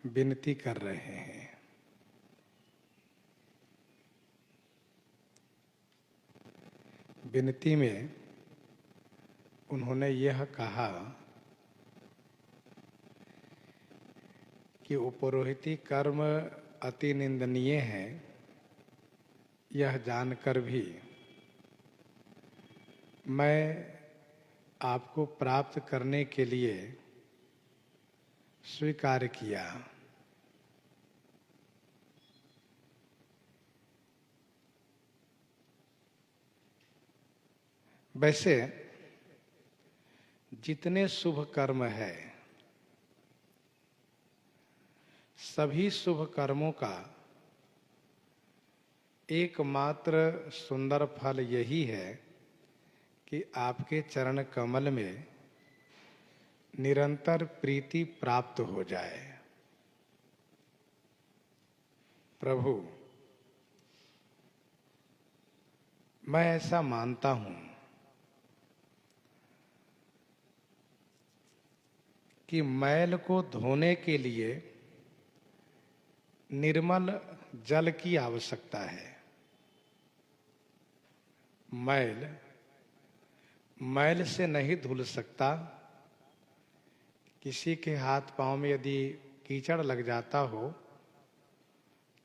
विनती कर रहे हैं। विनती में उन्होंने यह कहा कि उपरोहिती कर्म अति निंदनीय है, यह जानकर भी मैं आपको प्राप्त करने के लिए स्वीकार किया। वैसे जितने शुभ कर्म है, सभी शुभ कर्मों का एकमात्र सुंदर फल यही है कि आपके चरण कमल में निरंतर प्रीति प्राप्त हो जाए। प्रभु, मैं ऐसा मानता हूं कि मैल को धोने के लिए निर्मल जल की आवश्यकता है। मैल से नहीं धुल सकता। किसी के हाथ पांव में यदि कीचड़ लग जाता हो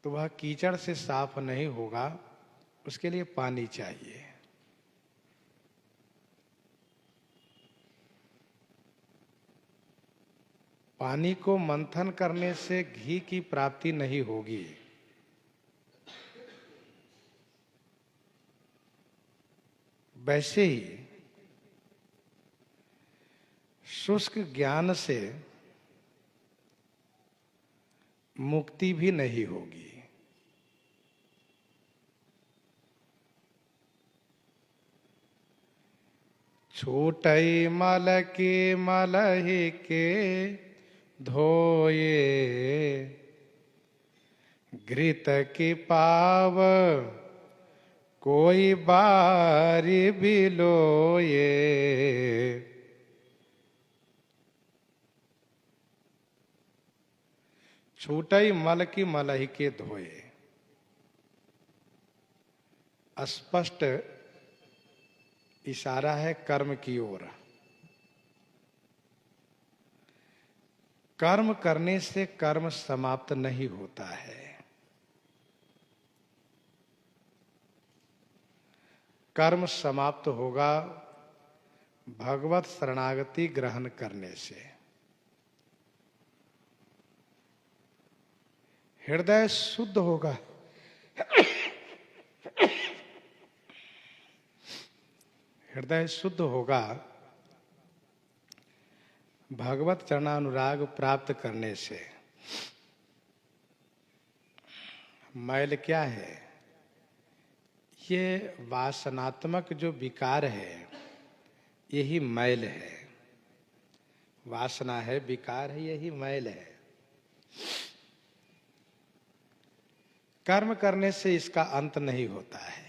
तो वह कीचड़ से साफ नहीं होगा, उसके लिए पानी चाहिए। पानी को मंथन करने से घी की प्राप्ति नहीं होगी। वैसे ही शुष्क ज्ञान से मुक्ति भी नहीं होगी। छूटई मल के मलहि के धोए, घृत की पाव कोई बारी बिलोए। छूटई मल की मलहि के धोए, स्पष्ट इशारा है कर्म की ओर। कर्म करने से कर्म समाप्त नहीं होता है। कर्म समाप्त होगा भगवत शरणागति ग्रहण करने से। हृदय शुद्ध होगा। हृदय शुद्ध होगा भगवत चरणानुराग प्राप्त करने से। मैल क्या है? ये वासनात्मक जो विकार है, यही मैल है। वासना है, विकार है, यही मैल है। कर्म करने से इसका अंत नहीं होता है,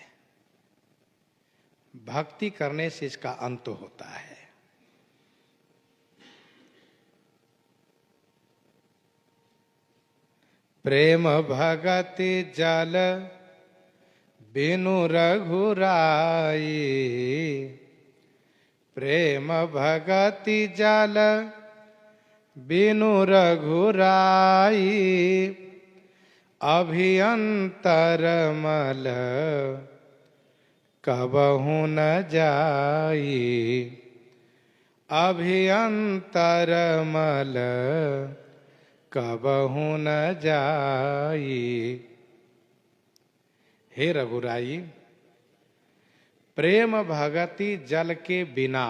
भक्ति करने से इसका अंत होता है। प्रेम भगति जल बिनु रघुराई, प्रेम भगति जल बिनु रघुराई, अभियंतर मल कबहु न जाई, अभियंतर मल कबहु न जाई। हे रघुराई, प्रेम भगति जल के बिना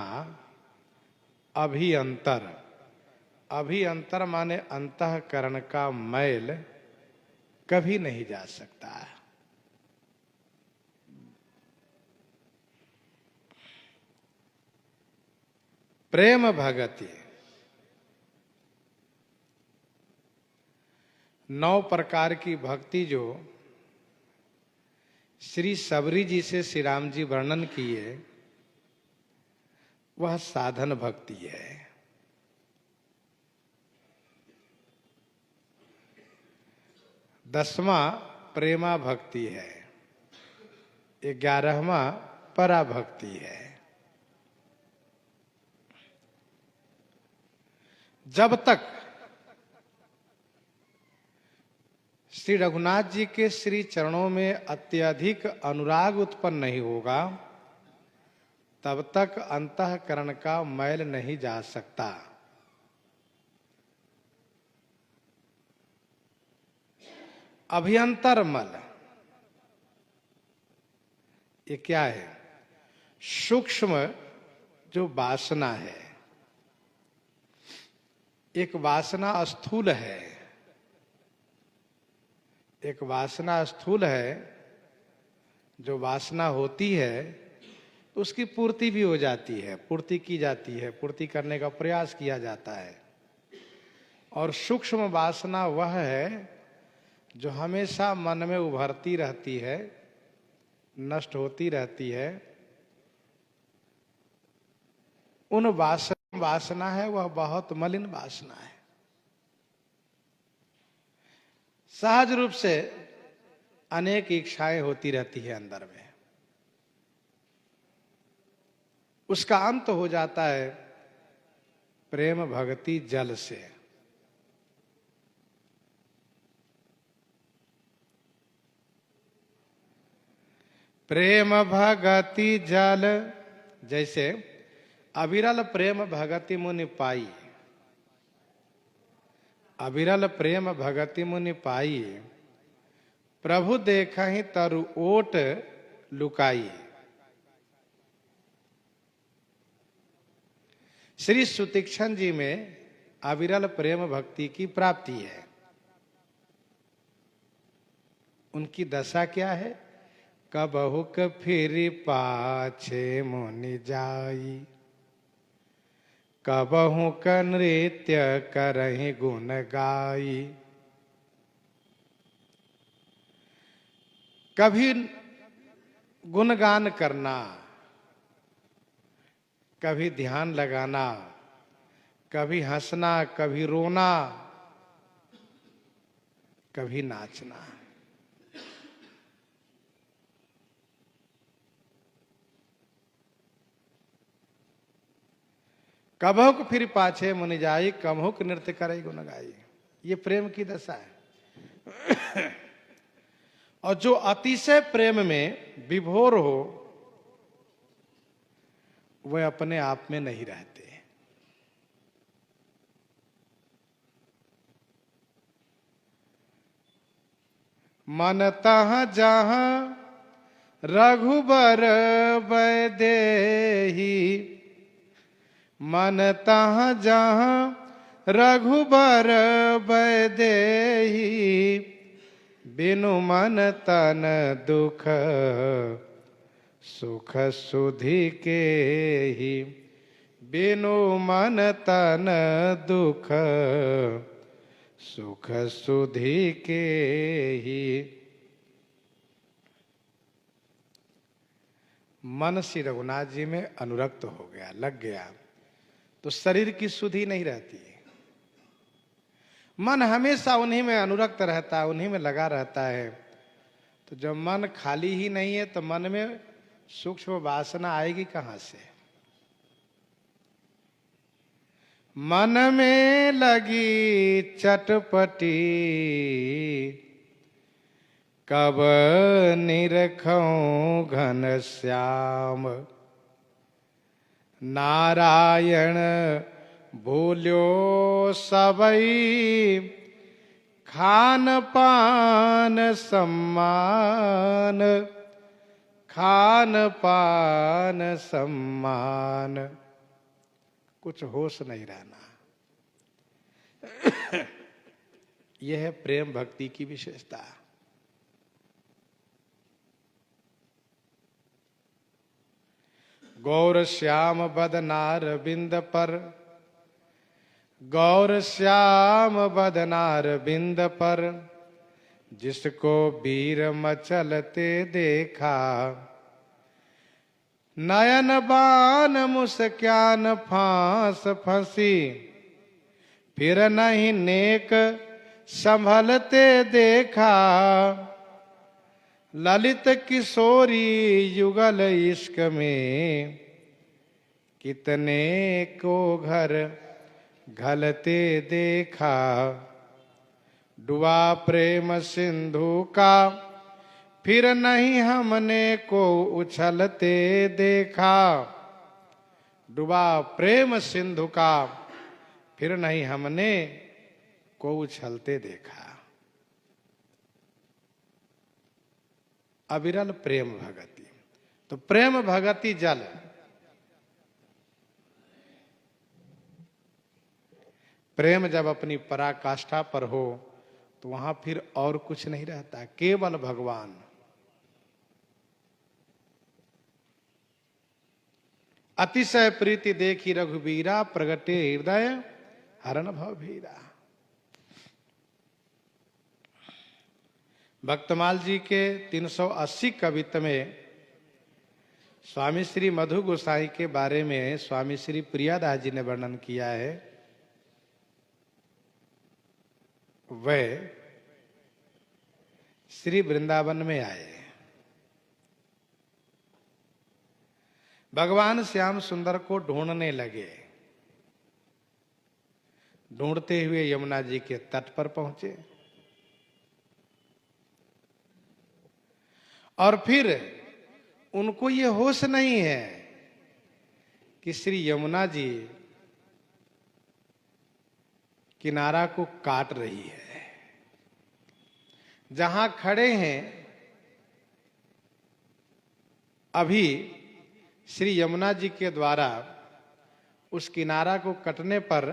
अभियंतर, अभियंतर माने अंतःकरण का मैल कभी नहीं जा सकता। प्रेम भगति 9 प्रकार की भक्ति जो श्री सबरी जी से श्री राम जी वर्णन किए, वह साधन भक्ति है। 10वां प्रेमा भक्ति है, 11वां पराभक्ति है। जब तक श्री रघुनाथ जी के श्री चरणों में अत्यधिक अनुराग उत्पन्न नहीं होगा, तब तक अंतःकरण का मैल नहीं जा सकता। अभ्यंतर मल ये क्या है? सूक्ष्म जो वासना है। एक वासना स्थूल है, एक वासना स्थूल है। जो वासना होती है तो उसकी पूर्ति भी हो जाती है, पूर्ति की जाती है, पूर्ति करने का प्रयास किया जाता है। और सूक्ष्म वासना वह है जो हमेशा मन में उभरती रहती है, नष्ट होती रहती है। उन वासना है वह बहुत मलिन वासना है। सहज रूप से अनेक इच्छाएं होती रहती है अंदर में, उसका अंत हो जाता है प्रेम भक्ति जल से। प्रेम भगति जल, जैसे अविरल प्रेम भगति मुनि पाई, अविरल प्रेम भगति मुनि पाई, प्रभु देखहि तरु ओट लुकाई। श्री सुतीक्षण जी में अविरल प्रेम भक्ति की प्राप्ति है। उनकी दशा क्या है? कबहुक फिर पाछे मुनि जाई, कबहुक नृत्य करहि गुण गाई। कभी गुणगान करना, कभी ध्यान लगाना, कभी हंसना, कभी रोना, कभी नाचना। कबहुक फिर पाछे मुनि जाई, कबहुक नृत्य करे गुण गाई। ये प्रेम की दशा है। और जो अतिशय प्रेम में विभोर हो वह अपने आप में नहीं रहते। मन तह जहां रघुबर वैदेही, मन तह जहां रघुबर वैदेही, बिनु मन तन दुख सुख सुधि के ही, बिनु मन तन दुख सुख सुधि के ही। मन श्री रघुनाथ जी में अनुरक्त हो गया, लग गया, तो शरीर की सुधि नहीं रहती। मन हमेशा उन्हीं में अनुरक्त रहता है, उन्हीं में लगा रहता है। तो जब मन खाली ही नहीं है तो मन में सूक्ष्म वासना आएगी कहां से? मन में लगी चटपटी, कब निरखूं घन श्याम, नारायण भूल्यो सबई, खान पान सम्मान, खान पान सम्मान। कुछ होश नहीं रहना। यह है प्रेम भक्ति की विशेषता। गौर श्याम बदनार बिंद पर, गौर श्याम बदनार बिंद पर, जिसको वीर मचलते देखा, नयन बान मुस्कान फांस फंसी, फिर नहीं नेक संभलते देखा, ललित किशोरी युगल इश्क में, कितने को घर घलते देखा। डुबा प्रेम सिंधु का, फिर नहीं हमने को उछलते देखा। डुबा प्रेम सिंधु का, फिर नहीं हमने को उछलते देखा। अविरल प्रेम भगति, तो प्रेम भगति जल, प्रेम जब अपनी पराकाष्ठा पर हो तो वहां फिर और कुछ नहीं रहता, केवल भगवान। अतिशय प्रीति देखी रघुबीरा, प्रगटे हृदय हरण भव भीरा। भक्तमाल जी के 380 कवित्त में स्वामी श्री मधु गोसाई के बारे में स्वामी श्री प्रियादास जी ने वर्णन किया है। वह श्री वृंदावन में आए, भगवान श्याम सुंदर को ढूंढने लगे। ढूंढते हुए यमुना जी के तट पर पहुंचे और फिर उनको ये होश नहीं है कि श्री यमुना जी किनारा को काट रही है। जहां खड़े हैं अभी श्री यमुना जी के द्वारा उस किनारा को कटने पर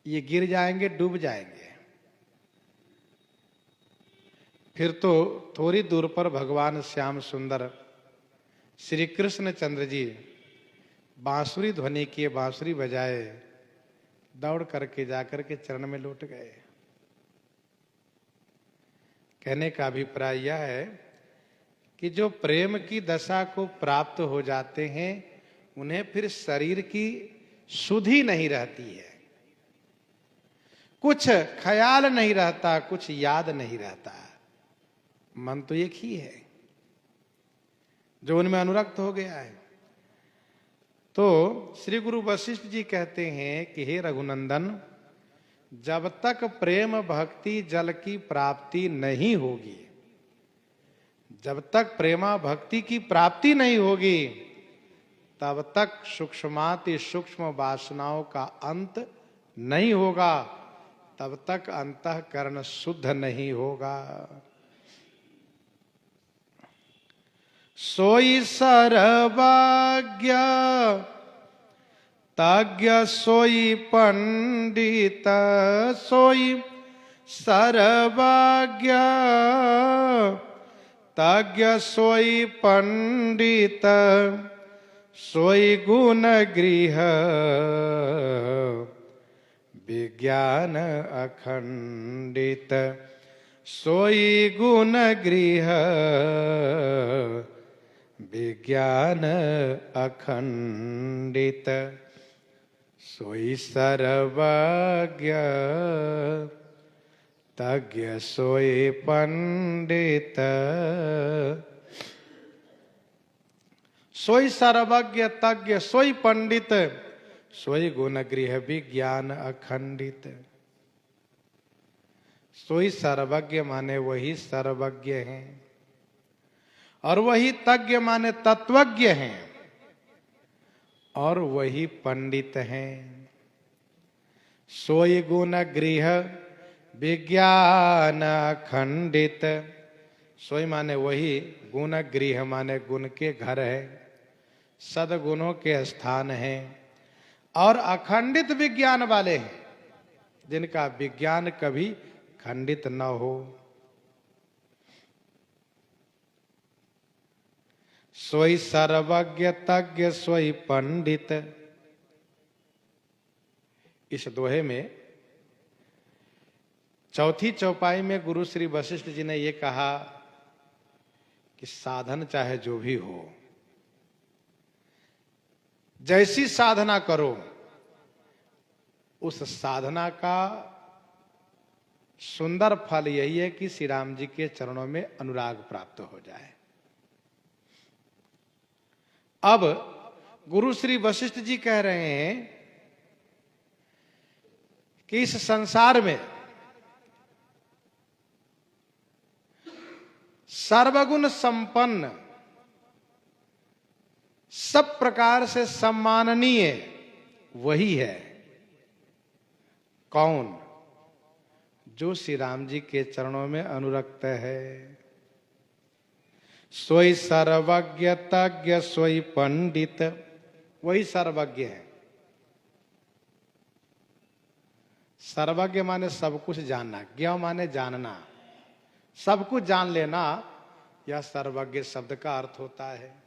ये गिर जाएंगे, डूब जाएंगे। फिर तो थोड़ी दूर पर भगवान श्याम सुंदर श्री कृष्ण चंद्र जी बांसुरी ध्वनि किए, बांसुरी बजाए, दौड़ करके जाकर के चरण में लौट गए। कहने का अभिप्राय यह है कि जो प्रेम की दशा को प्राप्त हो जाते हैं उन्हें फिर शरीर की सुधि नहीं रहती है, कुछ ख्याल नहीं रहता, कुछ याद नहीं रहता। मन तो एक ही है जो उनमें अनुरक्त हो गया है। तो श्री गुरु वशिष्ठ जी कहते हैं कि हे रघुनंदन, जब तक प्रेम भक्ति जल की प्राप्ति नहीं होगी, जब तक प्रेमा भक्ति की प्राप्ति नहीं होगी, तब तक सूक्ष्माति सूक्ष्म वासनाओं का अंत नहीं होगा, तब तक अंतःकरण शुद्ध नहीं होगा। सोई सर्वज्ञ तज्ञ सोई पंडित, सोई सर्वज्ञ तज्ञ सोई पंडित, सोई गुण गृह विज्ञान अखंडित, सोई गुण गृह विज्ञान अखंडित, सोई सर्वज्ञ तज्ञ सोई पंडित, सोई सर्वज्ञ तज्ञ सोई पंडित, सोई गुण गृह विज्ञान अखंडित। सोई सर्वज्ञ माने वही सर्वज्ञ हैं और वही तज्ञ माने तत्वज्ञ हैं और वही पंडित हैं। सोई गुण गृह विज्ञान अखंडित, सोई माने वही, गुण गृह माने गुण के घर है, सदगुणों के स्थान है और अखंडित विज्ञान वाले हैं जिनका विज्ञान कभी खंडित न हो। सोई सर्वज्ञ तज्ञ सोई पंडित। इस दोहे में चौथी चौपाई में गुरु श्री वशिष्ठ जी ने यह कहा कि साधन चाहे जो भी हो, जैसी साधना करो, उस साधना का सुंदर फल यही है कि श्री राम जी के चरणों में अनुराग प्राप्त हो जाए। अब गुरु श्री वशिष्ठ जी कह रहे हैं कि इस संसार में सर्वगुण संपन्न, सब प्रकार से सम्माननीय वही है। कौन? जो श्री राम जी के चरणों में अनुरक्त है। सोई सर्वज्ञ तज्ञ सोई पंडित, वही सर्वज्ञ है। सर्वज्ञ माने सब कुछ जानना, ज्ञ माने जानना, सब कुछ जान लेना, यह सर्वज्ञ शब्द का अर्थ होता है।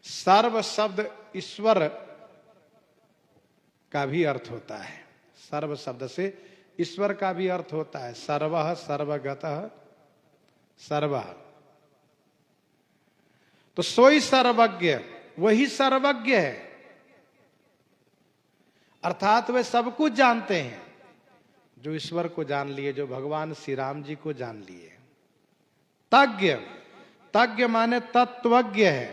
सर्व शब्द ईश्वर का भी अर्थ होता है। सर्व शब्द से ईश्वर का भी अर्थ होता है। सर्वः सर्वगतः सर्वः, तो सोई सर्वज्ञ, वही सर्वज्ञ है, अर्थात वे सब कुछ जानते हैं। जो ईश्वर को जान लिए, जो भगवान श्री राम जी को जान लिए। तज्ञ, तज्ञ माने तत्वज्ञ है,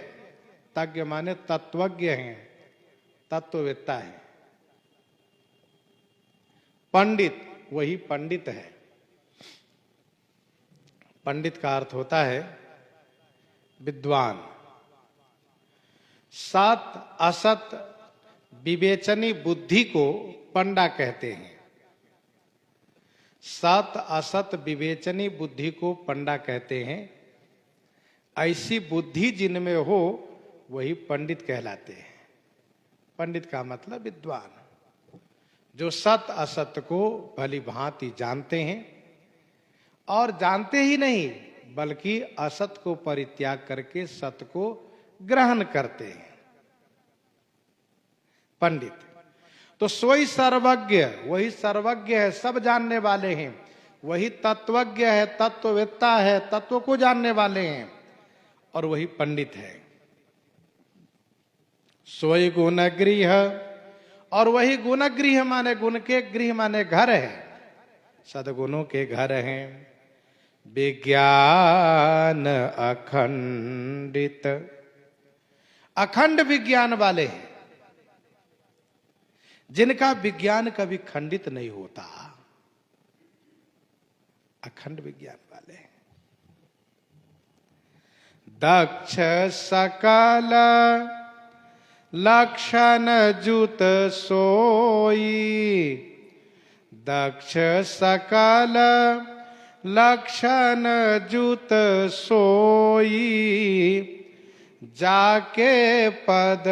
तज्ञ माने तत्वज्ञ है, तत्ववेत्ता है। पंडित, वही पंडित है। पंडित का अर्थ होता है विद्वान। सत असत विवेचनी बुद्धि को पंडा कहते हैं। सत असत विवेचनी बुद्धि को पंडा कहते हैं। ऐसी बुद्धि जिनमें हो वही पंडित कहलाते हैं। पंडित का मतलब विद्वान, जो सत असत को भली भांति जानते हैं, और जानते ही नहीं बल्कि असत को परित्याग करके सत को ग्रहण करते हैं। पंडित तो सोई सर्वज्ञ, वही सर्वज्ञ है, सब जानने वाले हैं। वही तत्वज्ञ है, तत्ववेत्ता है, तत्व को जानने वाले हैं, और वही पंडित है। सोई गुण गृह, और वही गुण गृह माने गुण के गृह माने घर है, सदगुणों के घर हैं। विज्ञान अखंडित, अखंड विज्ञान वाले हैं, जिनका विज्ञान कभी खंडित नहीं होता। अखंड विज्ञान वाले हैं। दक्ष सकल लक्षण जुत सोई, दक्ष सकल लक्षण जुत सोई, जाके पद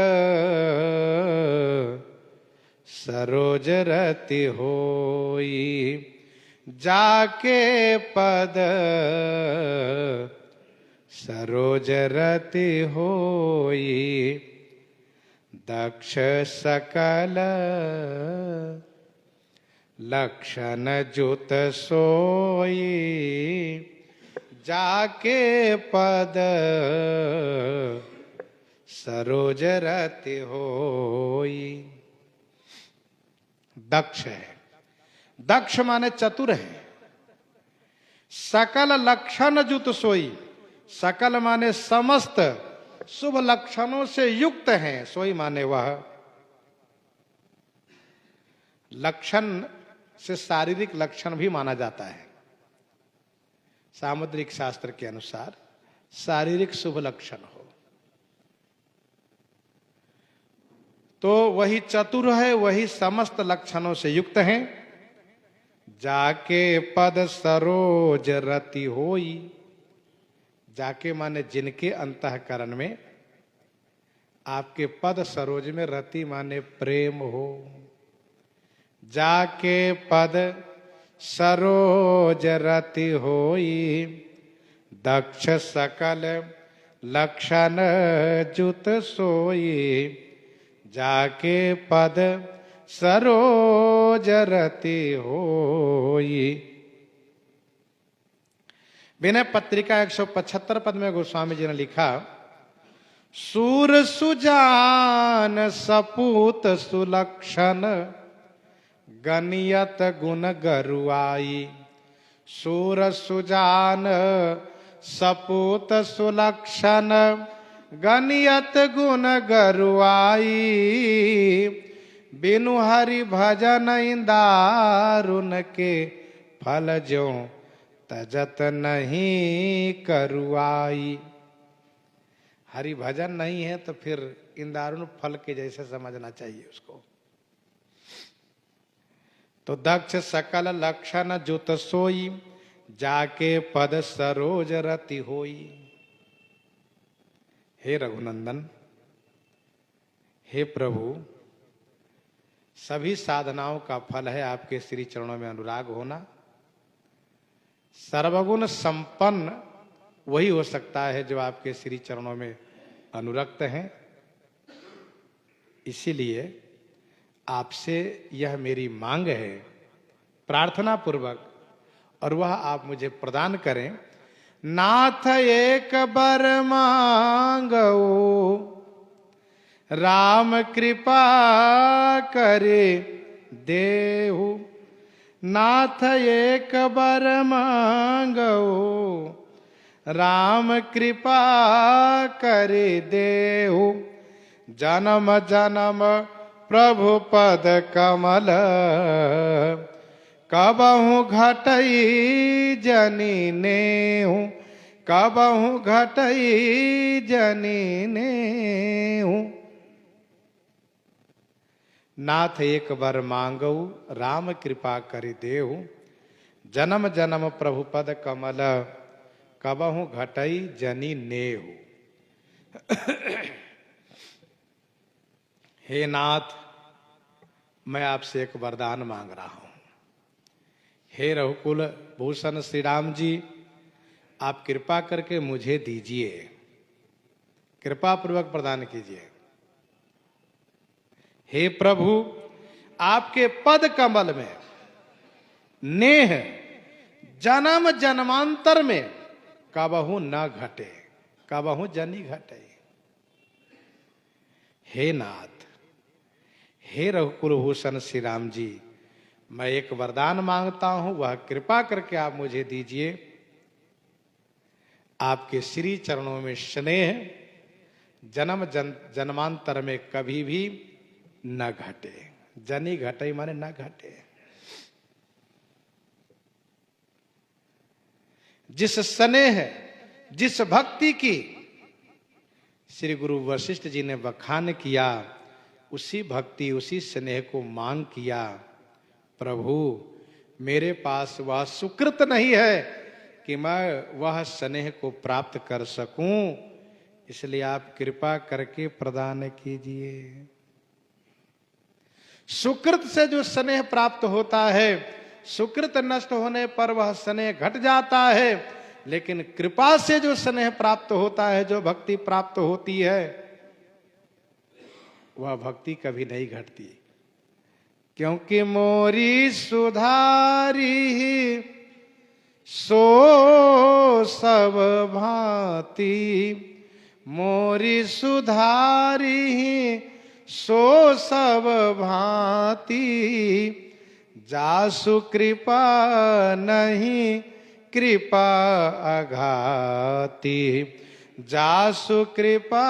सरोज रति होई, जाके पद सरोज रति होई। दक्ष सकल लक्षण जुत सोई, जाके पद सरोज रति होई। दक्ष है, दक्ष माने चतुर है। सकल लक्षण जुत सोई, सकल माने समस्त शुभ लक्षणों से युक्त हैं। सोई माने वह। लक्षण से शारीरिक लक्षण भी माना जाता है। सामुद्रिक शास्त्र के अनुसार शारीरिक शुभ लक्षण हो तो वही चतुर है, वही समस्त लक्षणों से युक्त हैं। जाके पद सरोज रति होई, जाके माने जिनके अंतःकरण में आपके पद सरोज में, रति माने प्रेम हो। जाके पद सरोज रति होई, दक्ष सकल लक्षण जुत सोई, जाके पद सरोज रति होई। विनय पत्रिका 175 पद में गोस्वामी जी ने लिखा, सूर सुजान सपूत सुलक्षण, गनियत गुण गरुआई, सूर सुजान सपूत सुलक्षण, गनियत गुण गरुआई, बिनु हरि भजन दारुन के, फल ज्यों तजत नहीं करुआई। हरि भजन नहीं है तो फिर इन दारुण फल के जैसे समझना चाहिए उसको। तो दक्ष सकल लक्षण जुत सोई, जाके पद सरोज रति होई। हे रघुनंदन, हे प्रभु, सभी साधनाओं का फल है आपके श्री चरणों में अनुराग होना। सर्वगुण संपन्न वही हो सकता है जो आपके श्री चरणों में अनुरक्त हैं। इसीलिए आपसे यह मेरी मांग है प्रार्थना पूर्वक, और वह आप मुझे प्रदान करें। नाथ एक बर मांगो, राम कृपा करे देहु। नाथ एक बर मांगो, राम कृपा करे देहु। जन्म जन्म प्रभु पद कमल, कबहु घटई जनी नेहु। कबहु घटई जनी नेहु। नाथ एक बर मांगऊ, राम कृपा करि देहु। जन्म जन्म प्रभु पद कमल, कबहु घटई जनी नेहु। हे नाथ, मैं आपसे एक वरदान मांग रहा हूं। हे रघुकुल भूषण श्री राम जी, आप कृपा करके मुझे दीजिए, कृपा पूर्वक प्रदान कीजिए। हे प्रभु, आपके पद कमल में नेह जन्म जन्मांतर में कबहू न घटे, कबहू जनी घटे। हे नाथ, हे रघुकुल भूषण श्री राम जी, मैं एक वरदान मांगता हूं, वह कृपा करके आप मुझे दीजिए। आपके श्री चरणों में स्नेह जन्म जन्मांतर में कभी भी न घटे। जनी घटे माने न घटे। जिस स्नेह, जिस भक्ति की श्री गुरु वशिष्ठ जी ने बखान किया, उसी भक्ति उसी स्नेह को मांग किया। प्रभु, मेरे पास वह सुकृत नहीं है कि मैं वह स्नेह को प्राप्त कर सकूं, इसलिए आप कृपा करके प्रदान कीजिए। सुकृत से जो स्नेह प्राप्त होता है, सुकृत नष्ट होने पर वह स्नेह घट जाता है, लेकिन कृपा से जो स्नेह प्राप्त होता है, जो भक्ति प्राप्त होती है, वह भक्ति कभी नहीं घटती। क्योंकि मोरी सुधारी सो सब भांति, मोरी सुधारी सो सब भांति, जासु कृपा नहीं कृपा अघाती, जासु कृपा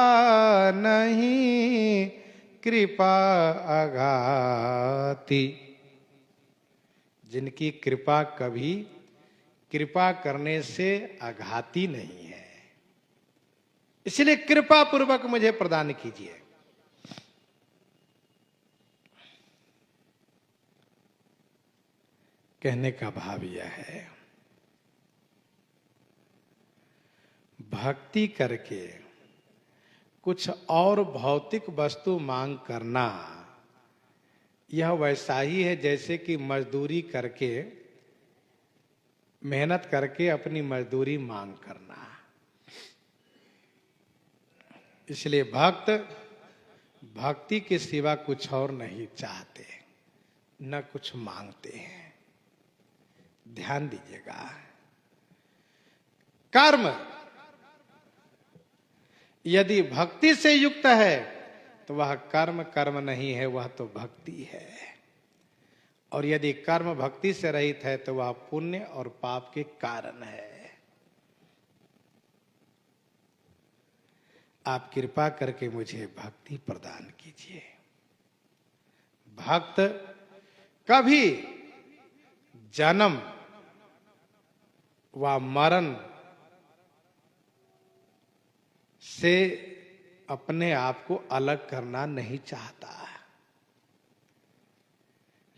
नहीं कृपा अघाती। जिनकी कृपा कभी कृपा करने से आघाती नहीं है, इसलिए कृपा पूर्वक मुझे प्रदान कीजिए। कहने का भाव यह है, भक्ति करके कुछ और भौतिक वस्तु मांग करना, यह वैसा ही है जैसे कि मजदूरी करके, मेहनत करके अपनी मजदूरी मांग करना। इसलिए भक्त भक्ति के सिवा कुछ और नहीं चाहते, न कुछ मांगते हैं। ध्यान दीजिएगा, कर्म यदि भक्ति से युक्त है तो वह कर्म कर्म नहीं है, वह तो भक्ति है। और यदि कर्म भक्ति से रहित है तो वह पुण्य और पाप के कारण है। आप कृपा करके मुझे भक्ति प्रदान कीजिए। भक्त कभी जन्म व मरण से अपने आप को अलग करना नहीं चाहता।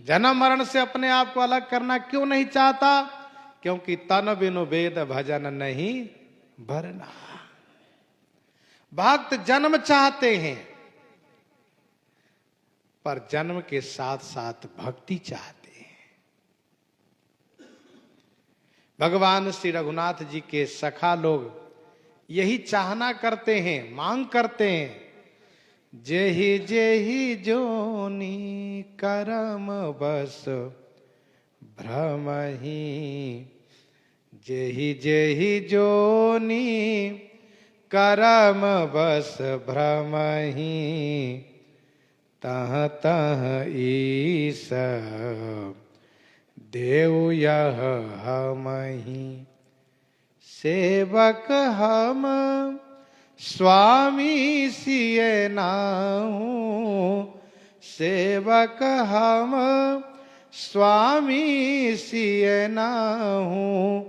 जन्म मरण से अपने आप को अलग करना क्यों नहीं चाहता? क्योंकि तन बिनु वेद भजन नहीं भरना। भक्त जन्म चाहते हैं पर जन्म के साथ साथ भक्ति चाहते हैं। भगवान श्री रघुनाथ जी के सखा लोग यही चाहना करते हैं, मांग करते हैं। जेहि जेहि जोनी करम बस भ्रमहि, जेहि जेहि जोनी करम बस भ्रमहि, तह तह ईस देव यह हमहि। सेवक हम स्वामी सिए नाहू, सेवक हम स्वामी सिए नाहू,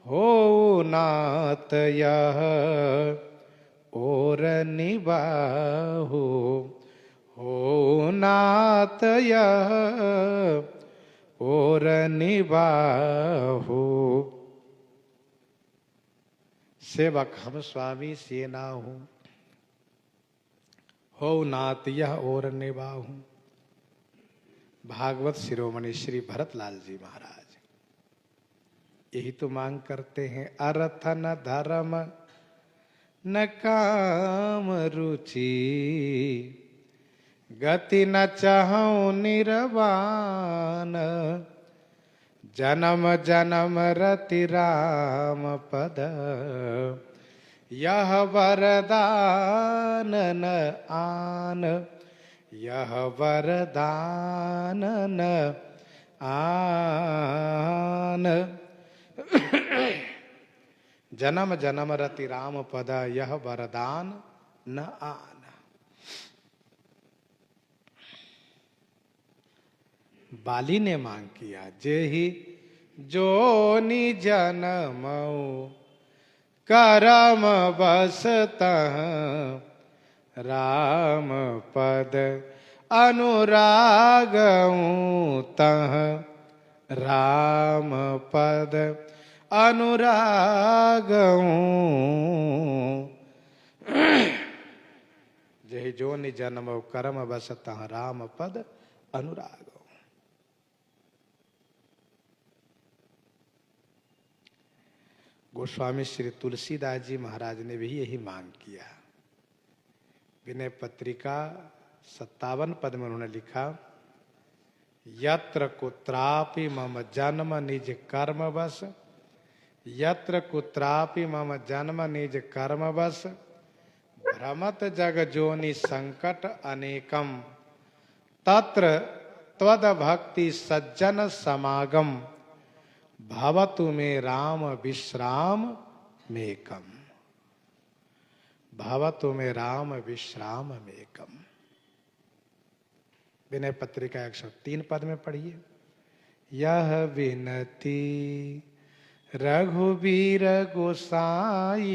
हो नाथ यह और निबाहु, हो नाथ यह और निबाहु। सेवक हम स्वामी से ना हूं, हो नाथ यह और निबाहु। भागवत शिरोमणि श्री भरतलाल जी महाराज यही तो मांग करते हैं। अर्थ न धर्म न काम रुचि, गति न चाहूं निर्वाण, जन्म जन्म रति राम पद, यह वरदान न आन, यह वरदान न आन। जन्म जन्म रति राम पद, यह वरदान न आन। बाली ने मांग किया, जेहि जोनि जन्मऊ करम बस तह, राम पद अनुरागऊ तह, राम पद अनुरागऊ। जेहि जोनि जन्मऊ करम बस तह, राम पद अनुराग। गोस्वामी श्री तुलसीदास जी महाराज ने भी यही मांग किया। विनय पत्रिका 57 पद में उन्होंने लिखा, यत्र कुत्रापि मम जन्म निज कर्म बस, यत्र कुत्रापि मम जन्म निज कर्म बस, भ्रमत जग जोनि संकट अनेकम, तत्र त्वद भक्ति सज्जन समागम, भवतु में राम विश्राम मेकम, भवतु में राम विश्राम मेकम। विनय पत्रिका 103 पद में पढ़िए, यह विनती रघुबीर गोसाई,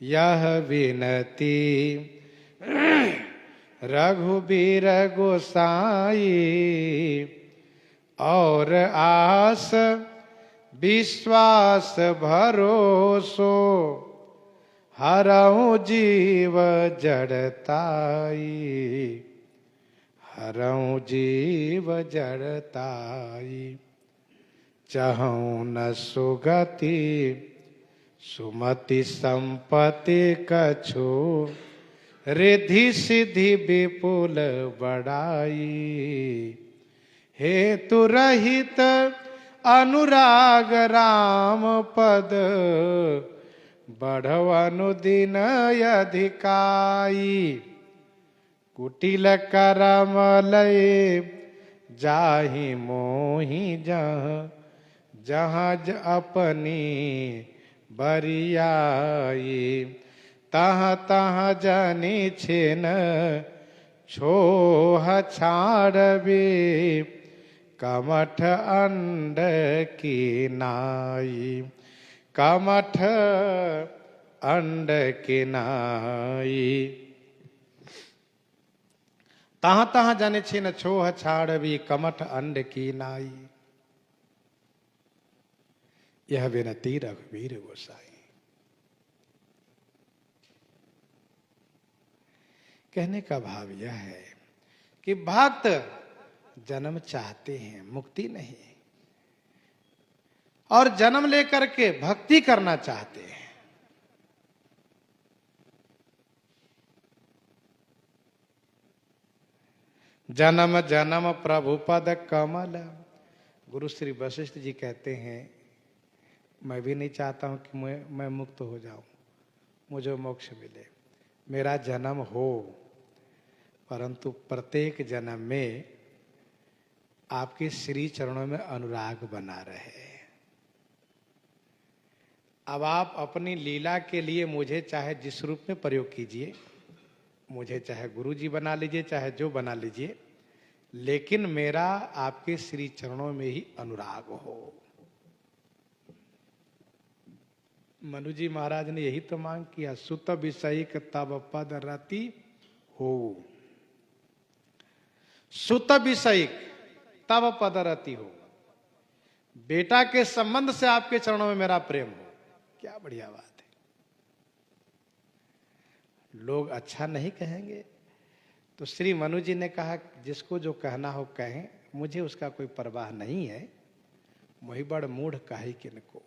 यह विनती रघुबीर गोसाई, और आस विश्वास भरोसो, हरऊं जीव जड़ताई, हरऊं जीव जड़ताई। चहूं न सुगति सुमति संपत्ति कछु, रिद्धि सिद्धि विपुल बड़ाई, हेतु रहित अनुराग राम पद, बढ़व अनुदिन अधिकाई, कुटिल करम लय जाहि मोहि जहाँ जहाज अपनी बरियाई, तहाँ तहाँ जानी छिन छोह छाड़बे, कमठ अंड की नाई, कमठ अंड की नाई। तहाँ तहाँ जाने छिन छोह छाड़बी, कमठ अंड की नाई। यह विनती रघुवीर गोसाई। कहने का भाव यह है कि भक्त जन्म चाहते हैं, मुक्ति नहीं, और जन्म लेकर के भक्ति करना चाहते हैं। जन्म जन्म प्रभु पद कमल। गुरु श्री वशिष्ठ जी कहते हैं, मैं भी नहीं चाहता हूं कि मैं मुक्त हो जाऊं, मुझे मोक्ष मिले, मेरा जन्म हो, परंतु प्रत्येक जन्म में आपके श्री चरणों में अनुराग बना रहे। अब आप अपनी लीला के लिए मुझे चाहे जिस रूप में प्रयोग कीजिए, मुझे चाहे गुरु जी बना लीजिए, चाहे जो बना लीजिए, लेकिन मेरा आपके श्री चरणों में ही अनुराग हो। मनु जी महाराज ने यही तो मांग किया, सुत विषयिक तब पद रति हो। सुत विषयिक तब पद रति हो, बेटा के संबंध से आपके चरणों में मेरा प्रेम हो। क्या बढ़िया बात है। लोग अच्छा नहीं कहेंगे तो श्री मनु जी ने कहा, जिसको जो कहना हो कहें, मुझे उसका कोई परवाह नहीं है, वही बड़ मूढ़ काहे किनको।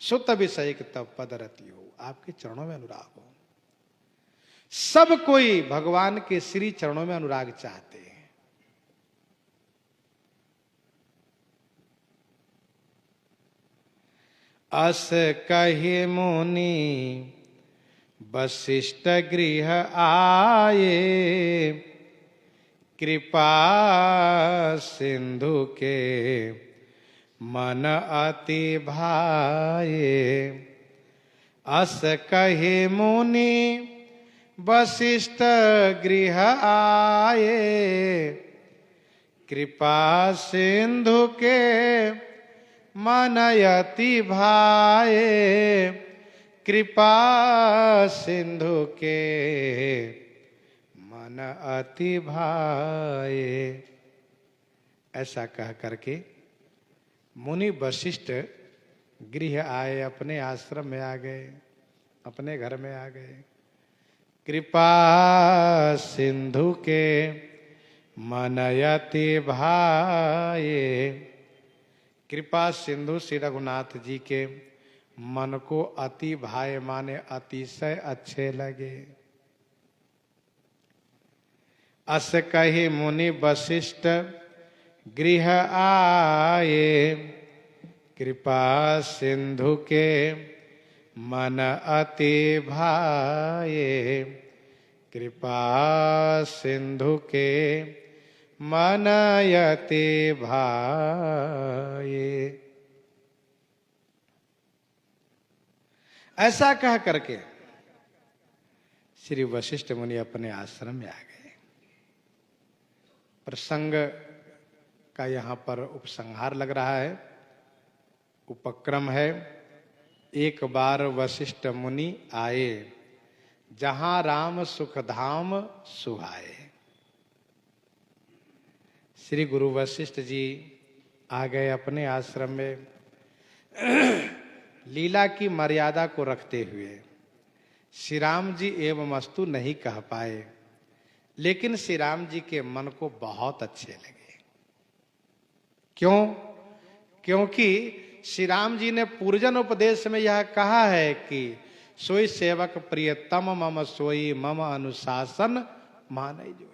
सुत विषयिक तब पद रति हो, आपके चरणों में अनुराग हो। सब कोई भगवान के श्री चरणों में अनुराग चाहते हैं। अस कहे मुनि वशिष्ठ गृह आए, कृपा सिंधु के मन अति भाए। अस कहे मुनि वशिष्ठ गृह आए, कृपा सिंधु के मन अति भाए। कृपा सिंधु के मन अति भाए। ऐसा कह करके मुनि वशिष्ठ गृह आए, अपने आश्रम में आ गए, अपने घर में आ गए। कृपा सिंधु के मन अति भाए। कृपा सिंधु श्री रघुनाथ जी के मन को अति भाए, माने अतिशय अच्छे लगे। अस कही मुनि वशिष्ठ गृह आए, कृपा सिंधु के मन अति भाए। कृपा सिंधु के मन अति भाए। ऐसा कह करके श्री वशिष्ठ मुनि अपने आश्रम में आ गए। प्रसंग का यहाँ पर उपसंहार लग रहा है, उपक्रम है। एक बार वशिष्ठ मुनि आए, जहां राम सुखधाम सुहाए। श्री गुरु वशिष्ठ जी आ गए अपने आश्रम में। लीला की मर्यादा को रखते हुए श्री राम जी एवं अस्तु नहीं कह पाए, लेकिन श्री राम जी के मन को बहुत अच्छे लगे। क्यों? क्योंकि श्री राम जी ने पूर्जन उपदेश में यह कहा है कि सोई सेवक प्रियतम मम सोई मम अनुशासन माने जोई।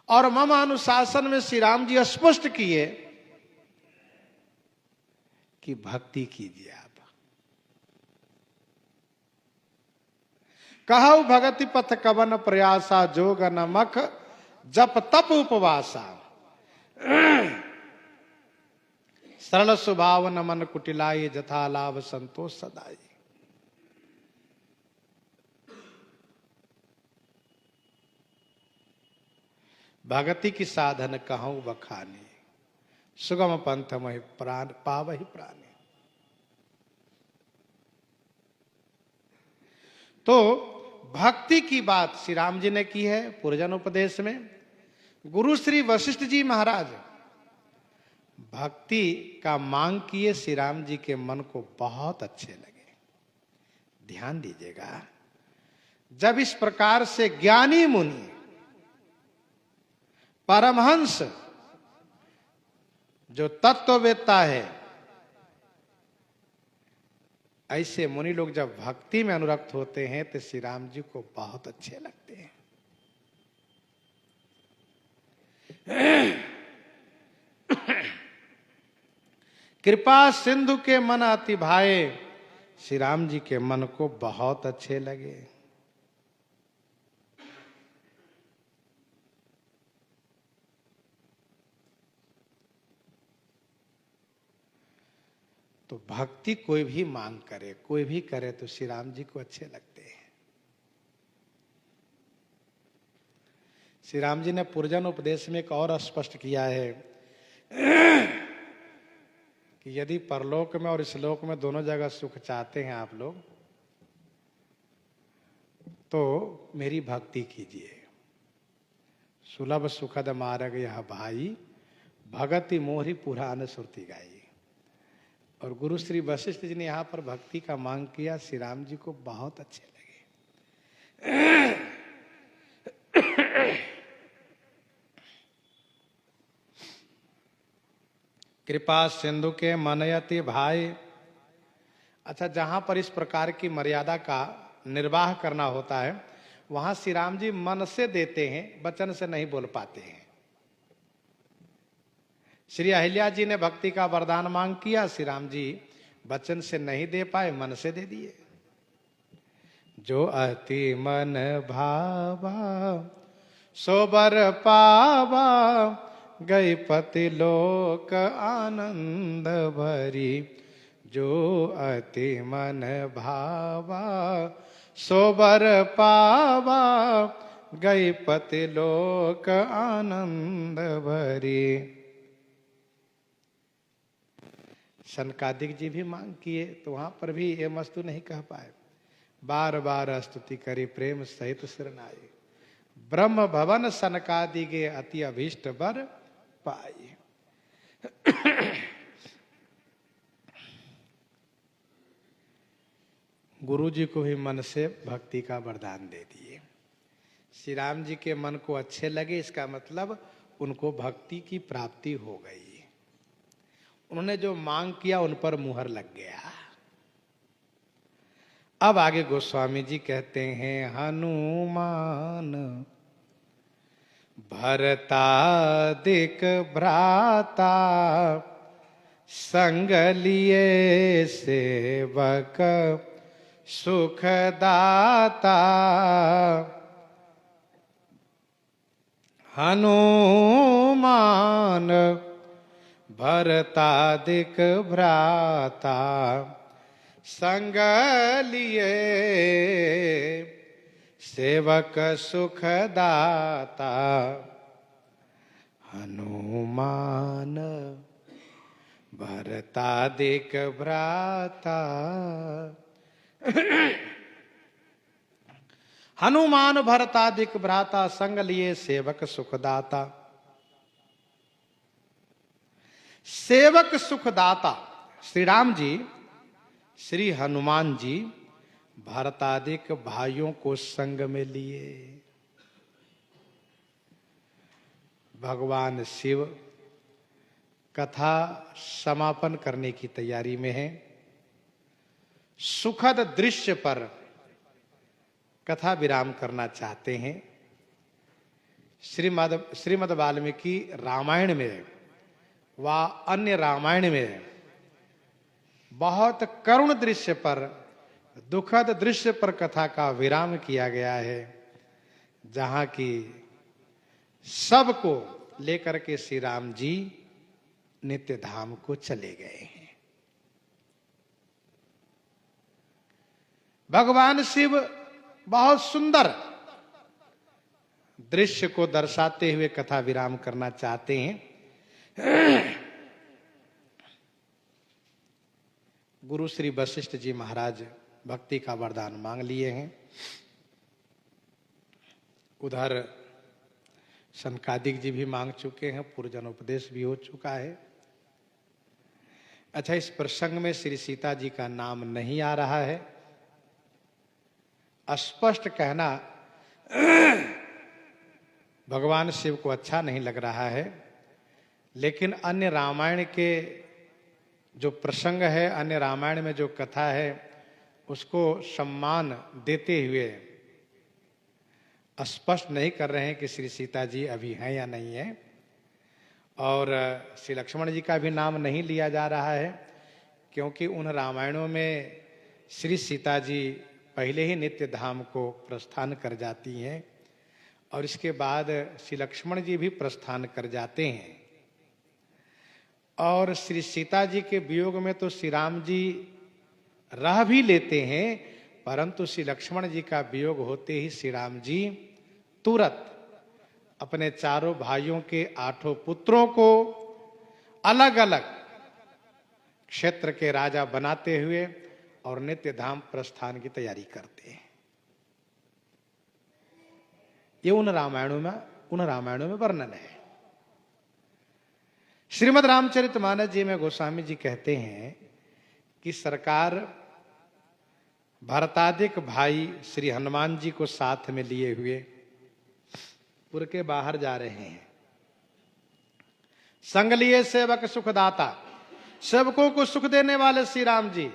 और मम अनुशासन में श्री राम जी स्पष्ट किए कि भक्ति कीजिए आप। कहु भगति पथ कवन प्रयासा जोग नमक जप तप उपवासा। सरल स्वभाव नमन कुटिलाई जथा लाभ संतोष सदाई। भगति की साधन कहूं बखानी सुगम पंथ महि प्राण पावहि प्राणी। तो भक्ति की बात श्री राम जी ने की है पुरजन उपदेश में। गुरु श्री वशिष्ठ जी महाराज भक्ति का मांग किए, श्री राम जी के मन को बहुत अच्छे लगे। ध्यान दीजिएगा, जब इस प्रकार से ज्ञानी मुनि परमहंस जो तत्ववेत्ता है, ऐसे मुनि लोग जब भक्ति में अनुरक्त होते हैं तो श्री राम जी को बहुत अच्छे लगते हैं। कृपा सिंधु के मन अति भाए, श्री राम जी के मन को बहुत अच्छे लगे। तो भक्ति कोई भी मांग करे, कोई भी करे तो श्री राम जी को अच्छे लगते हैं। श्री राम जी ने पुरजन उपदेश में एक और स्पष्ट किया है कि यदि परलोक में और इस लोक में दोनों जगह सुख चाहते हैं आप लोग, तो मेरी भक्ति कीजिए। सुलभ सुखद मार्ग यह भाई, भगति मोहि पुराण सुरती गाई। और गुरु श्री वशिष्ठ जी ने यहां पर भक्ति का मांग किया, श्री राम जी को बहुत अच्छे लगे। कृपा सिंधु के मनयति भाई। अच्छा, जहां पर इस प्रकार की मर्यादा का निर्वाह करना होता है, वहां श्री राम जी मन से देते हैं, वचन से नहीं बोल पाते हैं। श्री अहिल्या जी ने भक्ति का वरदान मांग किया, श्री राम जी वचन से नहीं दे पाए, मन से दे दिए। जो अति मन भावा सोबर पावा, गई पति लोक आनंद भरी। जो अति मन भावा सोबर पावा, गई पति लोक आनंद भरी। सनकादिक जी भी मांग किए तो वहां पर भी ये मस्तु नहीं कह पाए। बार बार स्तुति करी प्रेम सहित सिरनाई, ब्रह्म भवन सनकादिगे अति अभीष्ट बर पाई। गुरु जी को भी मन से भक्ति का वरदान दे दिए। श्री राम जी के मन को अच्छे लगे, इसका मतलब उनको भक्ति की प्राप्ति हो गई। उन्होंने जो मांग किया उन पर मुहर लग गया। अब आगे गोस्वामी जी कहते हैं, हनुमान भरतादिक भ्राता, संग लिए सेवक सुखदाता। हनुमान भरतादिक भ्राता, संग लिए सेवक सुखदाता। हनुमान भरतादिक भ्राता। हनुमान भरतादिक भ्राता, संग लिए सेवक सुखदाता। सेवक सुखदाता श्री राम जी, श्री हनुमान जी भरतादिक भाइयों को संग में लिए। भगवान शिव कथा समापन करने की तैयारी में है। सुखद दृश्य पर कथा विराम करना चाहते हैं। श्रीमद् वाल्मीकि रामायण में व अन्य रामायण में बहुत करुण दृश्य पर दुखद दृश्य पर कथा का विराम किया गया है, जहां की सबको लेकर के श्री राम जी नित्य धाम को चले गए हैं। भगवान शिव बहुत सुंदर दृश्य को दर्शाते हुए कथा विराम करना चाहते हैं। गुरु श्री वशिष्ठ जी महाराज भक्ति का वरदान मांग लिए हैं। उधर सनकादिक जी भी मांग चुके हैं, पूर्वजन उपदेश भी हो चुका है। अच्छा, इस प्रसंग में श्री सीता जी का नाम नहीं आ रहा है। स्पष्ट कहना भगवान शिव को अच्छा नहीं लग रहा है, लेकिन अन्य रामायण के जो प्रसंग है, अन्य रामायण में जो कथा है, उसको सम्मान देते हुए स्पष्ट नहीं कर रहे हैं कि श्री सीता जी अभी हैं या नहीं है। और श्री लक्ष्मण जी का भी नाम नहीं लिया जा रहा है, क्योंकि उन रामायणों में श्री सीता जी पहले ही नित्य धाम को प्रस्थान कर जाती हैं और इसके बाद श्री लक्ष्मण जी भी प्रस्थान कर जाते हैं। और श्री सीता जी के वियोग में तो श्री राम जी रह भी लेते हैं, परंतु श्री लक्ष्मण जी का वियोग होते ही श्री राम जी तुरंत अपने चारों भाइयों के 8 पुत्रों को अलग अलग क्षेत्र के राजा बनाते हुए और नित्य धाम प्रस्थान की तैयारी करते हैं। ये उन रामायणों में वर्णन है। श्रीमद् रामचरितमानस जी में गोस्वामी जी कहते हैं कि सरकार भरतादिक भाई श्री हनुमान जी को साथ में लिए हुए पुर के बाहर जा रहे हैं। संग लिए सेवक सुखदाता, सेवकों को सुख देने वाले श्री राम जी।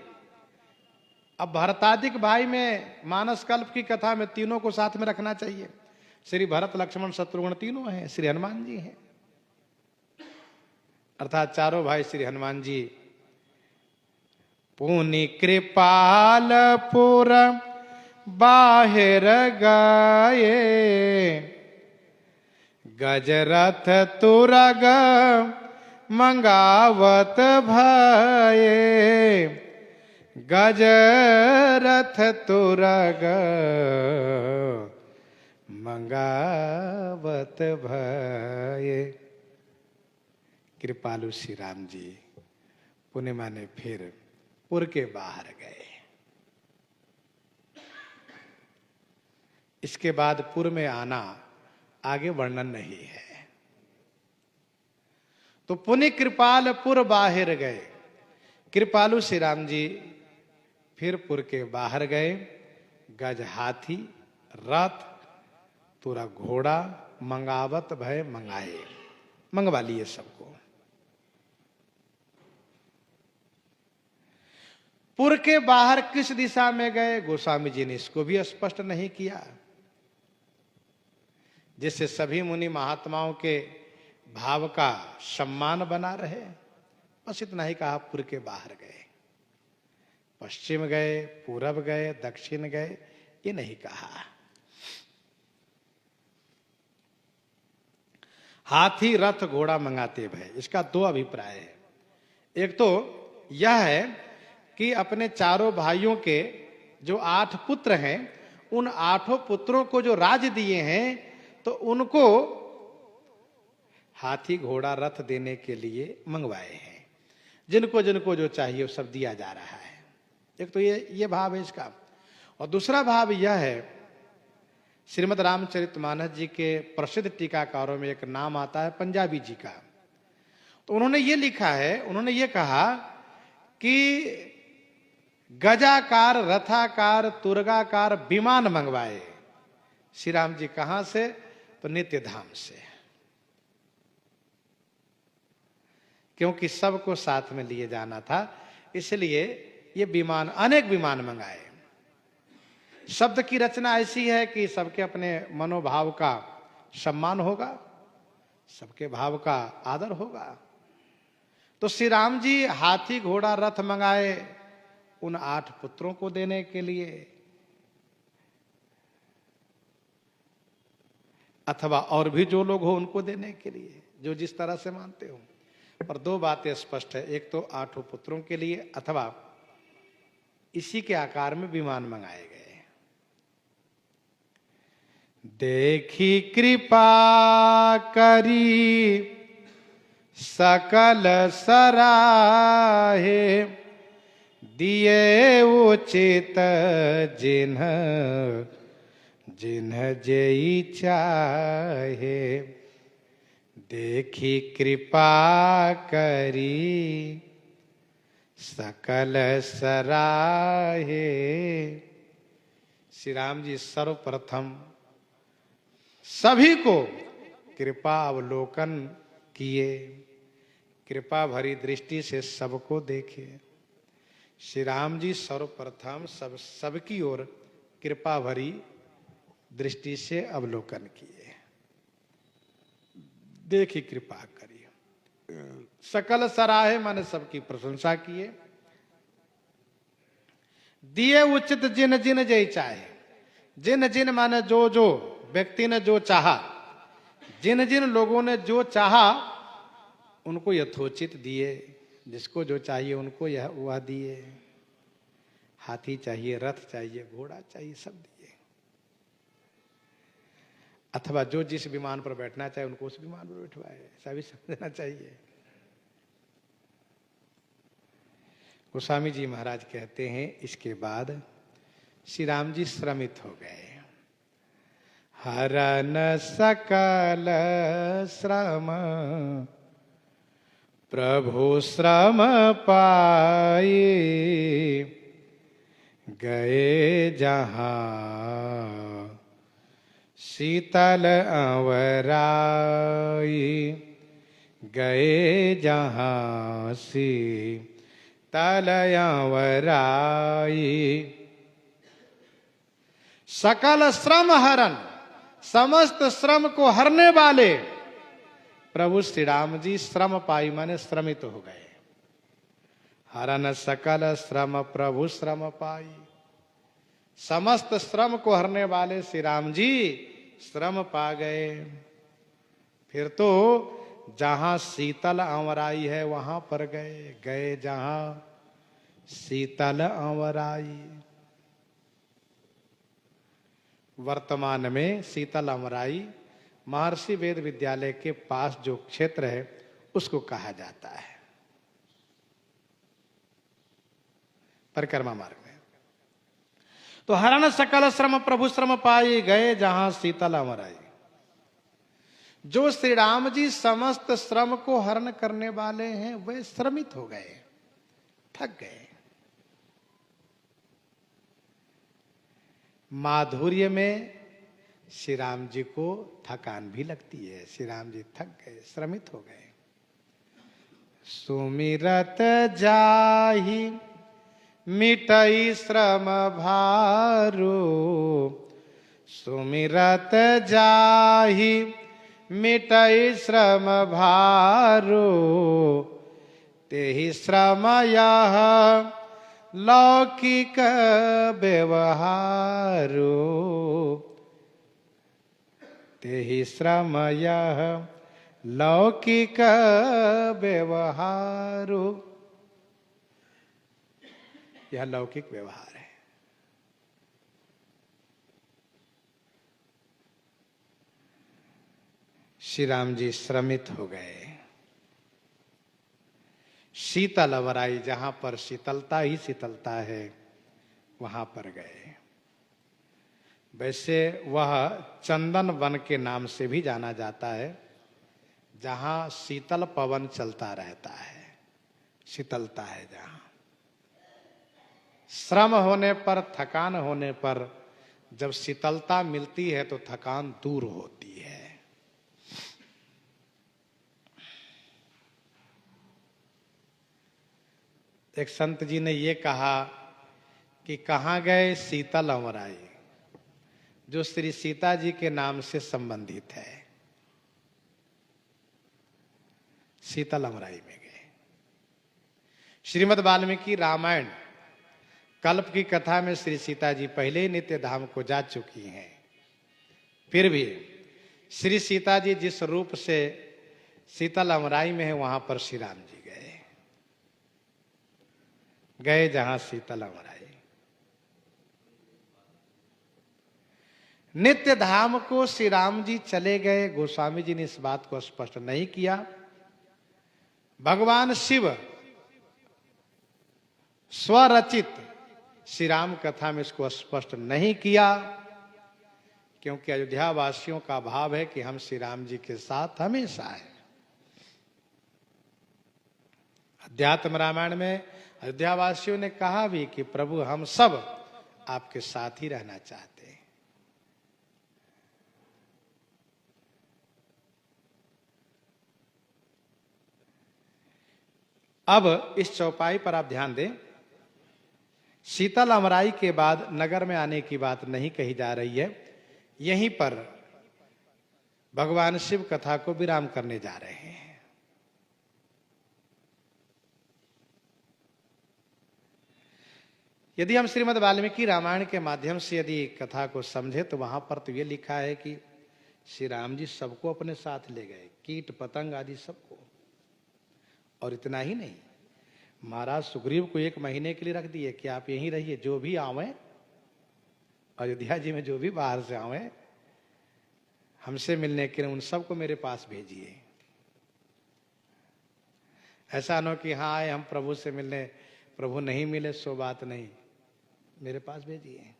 अब भरतादिक भाई में मानस कल्प की कथा में तीनों को साथ में रखना चाहिए। श्री भरत लक्ष्मण शत्रुघ्न तीनों हैं, श्री हनुमान जी हैं, अर्थात चारों भाई श्री हनुमान जी। पुनि कृपालपुर बाहिर गए, गजरथ तुरग मंगावत भये, गजरथ तुरग मंगावत भये। कृपालु श्री राम जी पुण्य माने फिर पुर के बाहर गए। इसके बाद पुर में आना आगे वर्णन नहीं है। तो पुनि कृपाल पुर बाहर गए, कृपालु श्री राम जी फिर पुर के बाहर गए। गज हाथी, रथ, तुरा घोड़ा मंगावत भय, मंगाए, मंगवा लिए सबको। पुर के बाहर किस दिशा में गए, गोस्वामी जी ने इसको भी स्पष्ट नहीं किया, जिससे सभी मुनि महात्माओं के भाव का सम्मान बना रहे। बस इतना ही कहा, पुर के बाहर गए। पश्चिम गए, पूरब गए, दक्षिण गए, ये नहीं कहा। हाथी रथ घोड़ा मंगाते भय, इसका 2 अभिप्राय है। एक तो यह है कि अपने चारों भाइयों के जो 8 पुत्र हैं, उन 8 पुत्रों को जो राज दिए हैं, तो उनको हाथी घोड़ा रथ देने के लिए मंगवाए हैं। जिनको जिनको जो चाहिए वो सब दिया जा रहा है। एक तो ये भाव है इसका। और दूसरा भाव यह है, श्रीमद् रामचरितमानस जी के प्रसिद्ध टीकाकारों में एक नाम आता है पंजाबी जी का। तो उन्होंने ये लिखा है, उन्होंने ये कहा कि गजाकार, रथाकार, तुरगाकार विमान मंगवाए श्री राम जी। कहां से? तो नित्य धाम से, क्योंकि सबको साथ में लिए जाना था, इसलिए ये विमान, अनेक विमान मंगाए। शब्द की रचना ऐसी है कि सबके अपने मनोभाव का सम्मान होगा, सबके भाव का आदर होगा। तो श्री राम जी हाथी घोड़ा रथ मंगाए, उन 8 पुत्रों को देने के लिए, अथवा और भी जो लोग हो उनको देने के लिए, जो जिस तरह से मानते हो। पर 2 बातें स्पष्ट है, एक तो 8 पुत्रों के लिए, अथवा इसी के आकार में विमान मंगाए गए। देखी कृपा करी सकल सराहे, दिए उचित जिन्ह जिन्ह जेई चाहे। देखी कृपा करी सकल सराहे। श्री राम जी सर्वप्रथम सभी को कृपा अवलोकन किए, कृपा भरी दृष्टि से सबको देखे। श्री राम जी सर्वप्रथम सबकी ओर कृपा भरी दृष्टि से अवलोकन किए, देखी कृपा करी। सकल सराहे माने सबकी प्रशंसा किए। दिए उचित जिन जिन जय चाहे। जिन जिन माने जो जो व्यक्ति ने जो चाहा, जिन जिन लोगों ने जो चाहा उनको यथोचित दिए। जिसको जो चाहिए उनको यह वह दिए। हाथी चाहिए, रथ चाहिए, घोड़ा चाहिए, सब दिए। अथवा जो जिस विमान पर बैठना चाहे उनको उस विमान पर बैठवाए, ऐसा भी समझना चाहिए। गोस्वामी जी महाराज कहते हैं, इसके बाद श्री राम जी श्रमित हो गए। हरन सकल श्रम प्रभु श्रम पाए, गए जहां शीतल अंवराई। गए जहां शीतल अंवराई। सकल श्रम हरन, समस्त श्रम को हरने वाले प्रभु श्री राम जी श्रम पाई माने श्रमित हो गए। हरन सकल श्रम प्रभु श्रम पाई। समस्त श्रम को हरने वाले श्री राम जी श्रम पा गए। फिर तो जहां शीतल अंवराई है वहां पर गए। गए जहां शीतल अंवराई। वर्तमान में शीतल अमराई महर्षि वेद विद्यालय के पास जो क्षेत्र है उसको कहा जाता है, परिक्रमा मार्ग में। तो हरण सकल श्रम प्रभु श्रम पाई, गए जहां शीतल अमराई। जो श्री राम जी समस्त श्रम को हरण करने वाले हैं वे श्रमित हो गए, थक गए। माधुर्य में श्री राम जी को थकान भी लगती है। श्री राम जी थक गए, श्रमित हो गए। सुमिरत जाहि मिटई श्रम भारो। सुमिरत जाहि मिटई श्रम भारो। तेहि श्रम यह लौकिक व्यवहारो। तेहि श्रम यह लौकिक व्यवहारो। यह लौकिक व्यवहार है। श्री राम जी श्रमित हो गए। शीतल अवराई, जहां पर शीतलता ही शीतलता है वहां पर गए। वैसे वह चंदन वन के नाम से भी जाना जाता है, जहां शीतल पवन चलता रहता है, शीतलता है जहां। श्रम होने पर, थकान होने पर जब शीतलता मिलती है तो थकान दूर होती है। एक संत जी ने ये कहा कि कहाँ गए शीतल अमराई, जो श्री सीता जी के नाम से संबंधित है। शीतल अमराई में गए। श्रीमद् वाल्मीकि रामायण कल्प की कथा में श्री सीता जी पहले ही नित्य धाम को जा चुकी हैं, फिर भी श्री सीता जी जिस रूप से शीतल अमराई में है वहां पर श्री राम जी गए जहां शीतल अमराई। नित्य धाम को श्री राम जी चले गए, गोस्वामी जी ने इस बात को स्पष्ट नहीं किया। भगवान शिव स्वरचित श्री राम कथा में इसको स्पष्ट नहीं किया, क्योंकि अयोध्या वासियों का भाव है कि हम श्री राम जी के साथ हमेशा हैं। अध्यात्म रामायण में अयोध्या वासियों ने कहा भी कि प्रभु हम सब आपके साथ ही रहना चाहते हैं। अब इस चौपाई पर आप ध्यान दें, शीतल अमराई के बाद नगर में आने की बात नहीं कही जा रही है। यहीं पर भगवान शिव कथा को विराम करने जा रहे हैं। यदि हम श्रीमद् वाल्मीकि रामायण के माध्यम से यदि कथा को समझे तो वहां पर तो यह लिखा है कि श्री राम जी सबको अपने साथ ले गए, कीट पतंग आदि सबको। और इतना ही नहीं, महाराज सुग्रीव को 1 महीने के लिए रख दिए कि आप यहीं रहिए, जो भी आवे अयोध्या जी में, जो भी बाहर से आवे हमसे मिलने के लिए, उन सबको मेरे पास भेजिए। ऐसा न हो कि हाँ आए हम प्रभु से मिलने, प्रभु नहीं मिले सो बात नहीं, मेरे पास भेजिए।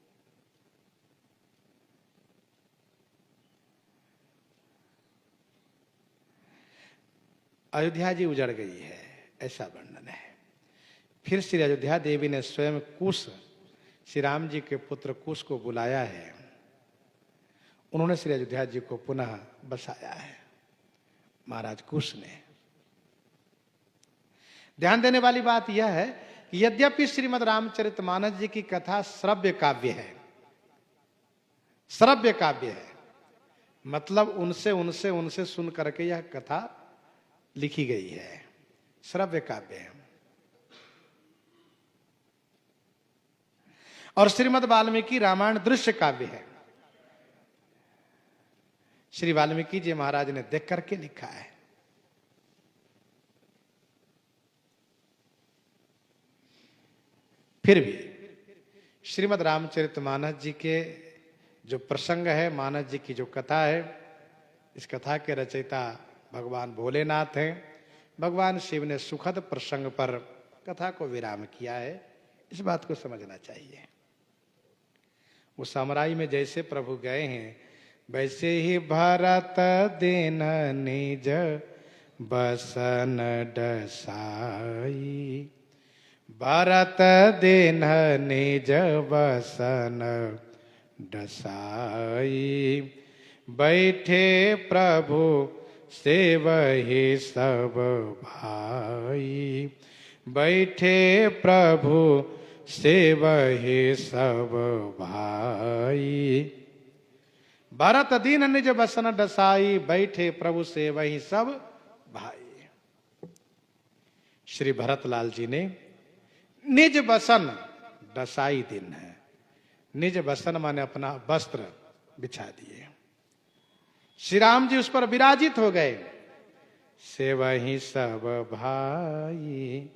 अयोध्या जी उजड़ गई है, ऐसा वर्णन है। फिर श्री अयोध्या देवी ने स्वयं कुश, श्री राम जी के पुत्र कुश को बुलाया है। उन्होंने श्री अयोध्या जी को पुनः बसाया है, महाराज कुश ने। ध्यान देने वाली बात यह है कि यद्यपि श्रीमद् रामचरितमानस जी की कथा श्रव्य काव्य है, श्रव्य काव्य है, मतलब उनसे सुन करके यह कथा लिखी गई है, श्रव्य काव्य है। और श्रीमद् वाल्मीकि रामायण दृश्य काव्य है। श्री वाल्मीकि जी महाराज ने देख करके लिखा है। फिर भी श्रीमद् रामचरितमानस जी के जो प्रसंग है, मानस जी की जो कथा है, इस कथा के रचयिता भगवान भोलेनाथ हैं। भगवान शिव ने सुखद प्रसंग पर कथा को विराम किया है, इस बात को समझना चाहिए। उस अमराई में जैसे प्रभु गए हैं, वैसे ही भरत दिन निज बसन डसाई, भरत दिन निज बसन डसाई, बैठे प्रभु सेवहि सब भाई, बैठे प्रभु सेवहि सब भाई, भरत दीन निज बसन डसाई, बैठे प्रभु सेवहि सब भाई। श्री भरतलाल जी ने निज बसन डसाई दिन है, निज बसन माने अपना वस्त्र बिछा दिए, श्री राम जी उस पर विराजित हो गए। सेवहि सब भाई,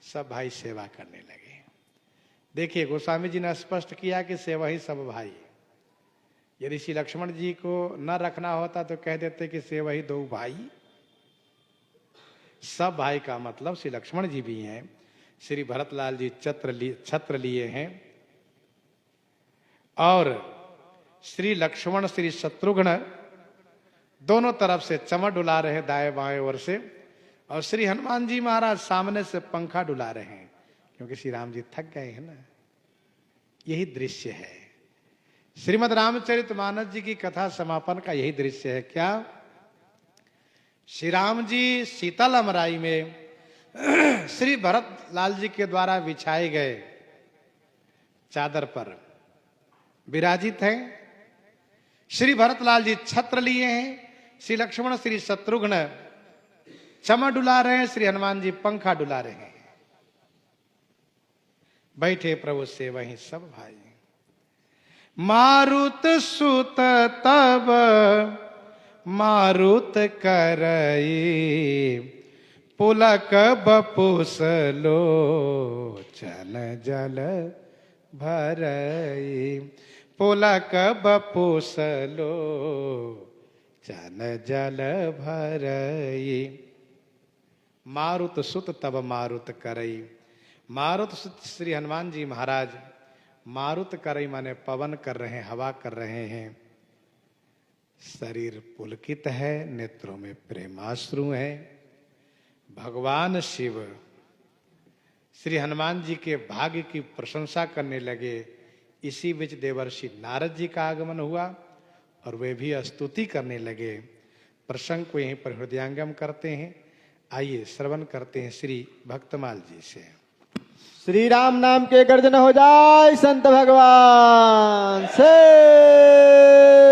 सब भाई सेवा करने लगे। देखिए गोस्वामी जी ने स्पष्ट किया कि सेवहि सब भाई। यदि श्री लक्ष्मण जी को न रखना होता तो कह देते कि सेवहि दो भाई। सब भाई का मतलब श्री लक्ष्मण जी भी हैं, श्री भरतलाल जी छत्र लिए हैं, और श्री लक्ष्मण श्री शत्रुघ्न दोनों तरफ से चमर डुला रहे दाएं बाएं ओर से, और श्री हनुमान जी महाराज सामने से पंखा डुला रहे हैं, क्योंकि श्री राम जी थक गए हैं ना। यही दृश्य है श्रीमद् रामचरितमानस जी की कथा समापन का, यही दृश्य है। क्या श्री राम जी शीतल अमराई में श्री भरतलाल जी के द्वारा बिछाए गए चादर पर विराजित हैं। श्री भरतलाल जी छत्र लिए हैं, श्री लक्ष्मण श्री शत्रुघ्न चमर डुला रहे हैं, श्री हनुमान जी पंखा डुला रहे हैं। बैठे प्रभु से वहीं सब भाई। मारुत सुत तब मारुत करई, पुलक बपुस लोचन जल भरई, पुलक बपुस लोचन जल भरई। मारुत सुत तब मारुत करई। मारुत सुत श्री हनुमान जी महाराज मारुत करई माने पवन कर रहे हैं, हवा कर रहे हैं। शरीर पुलकित है, नेत्रों में प्रेमाश्रु है। भगवान शिव श्री हनुमान जी के भाग्य की प्रशंसा करने लगे। इसी बीच देवर्षि नारद जी का आगमन हुआ और वे भी स्तुति करने लगे। प्रसंग को यहीं पर हृदयंगम करते हैं। आइए श्रवण करते हैं श्री भक्तमाल जी से। श्री राम नाम के गर्जन हो जाए संत भगवान से।